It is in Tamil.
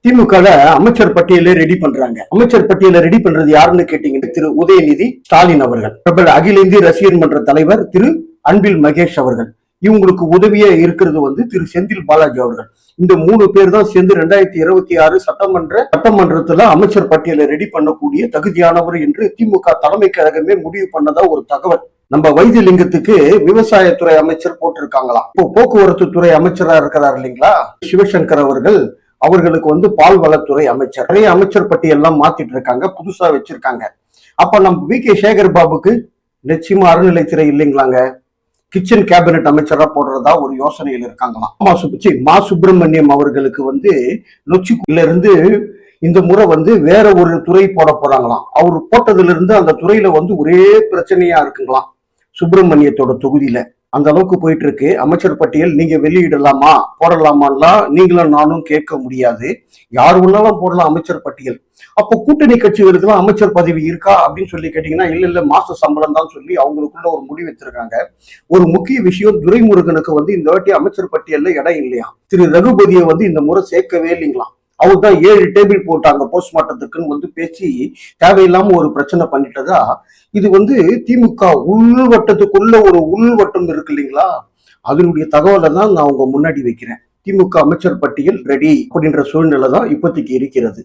திமுக அமைச்சர் பட்டியலை ரெடி பண்றாங்க. அமைச்சர் பட்டியலை ரெடி பண்றது யாருன்னு கேட்டீங்கன்னா திரு உதயநிதி ஸ்டாலின் அவர்கள், பிரபல அகில இந்திய ரசிகர் மன்ற தலைவர் திரு அன்பில் மகேஷ் அவர்கள், இவங்களுக்கு உதவியா இருக்கிறது திரு செந்தில் பாலாஜி அவர்கள். இந்த 3 பேர் தான் சேர்ந்து 2026 சட்டமன்றத்துல அமைச்சர் பட்டியலை ரெடி பண்ணக்கூடிய தகுதியானவர் என்று திமுக தலைமை கழகமே முடிவு பண்ணதா ஒரு தகவல். நம்ம வைத்தியலிங்கத்துக்கு விவசாயத்துறை அமைச்சர் போட்டிருக்காங்களாம். இப்போ போக்குவரத்து துறை அமைச்சரா இருக்கிறார் இல்லைங்களா சிவசங்கர் அவர்கள், அவர்களுக்கு பால்வளத்துறை அமைச்சர். நிறைய அமைச்சர் பட்டியெல்லாம் மாத்திட்டு இருக்காங்க, புதுசா வச்சிருக்காங்க. அப்ப நம்ம வி.கே. சேகர் பாபுக்கு நிச்சயமா அறநிலைத்துறை இல்லைங்களாங்க, கிச்சன் கேபினட் அமைச்சரா போடுறதா ஒரு யோசனையில் இருக்காங்களாம். மா சுப்பிரமணியம் அவர்களுக்கு நொச்சிக்குள்ள இருந்து இந்த முறை வேற ஒரு துறை போட போறாங்களாம். அவர் போட்டதுல இருந்து அந்த துறையில ஒரே பிரச்சனையா இருக்குங்களாம். சுப்பிரமணியத்தோட தொகுதியில அந்த அளவுக்கு போயிட்டு இருக்கு. அமைச்சர் பட்டியல் நீங்க வெளியிடலாமா போடலாமான்லாம் நீங்களும் நானும் கேட்க முடியாது. யார் ஒன்னாலும் போடலாம் அமைச்சர் பட்டியல். அப்போ கூட்டணி கட்சிகளுக்கெல்லாம் அமைச்சர் பதவி இருக்கா அப்படின்னு சொல்லி கேட்டீங்கன்னா இல்ல மாச சம்பளம் தான் சொல்லி அவங்களுக்குள்ள ஒரு முடிவு வச்சிருக்காங்க. ஒரு முக்கிய விஷயம், துரைமுருகனுக்கு இந்த வாட்டி அமைச்சர் பட்டியல்ல இடம் இல்லையா. திரு ரகுபதியை இந்த முறை சேர்க்கவே இல்லைங்களாம். அவர் தான் 7 டேபிள் போட்டாங்க போஸ்ட்மார்ட்டத்துக்குன்னு பேசி தேவையில்லாம ஒரு பிரச்சனை பண்ணிட்டதா. இது திமுக உள்வட்டத்துக்குள்ள ஒரு உள்வட்டம் இருக்கு இல்லைங்களா, அதனுடைய தகவலை தான் நான் உங்க முன்னாடி வைக்கிறேன். திமுக அமைச்சர் பட்டியல் ரெடி அப்படின்ற சூழ்நிலை தான் இப்போதைக்கு இருக்கிறது.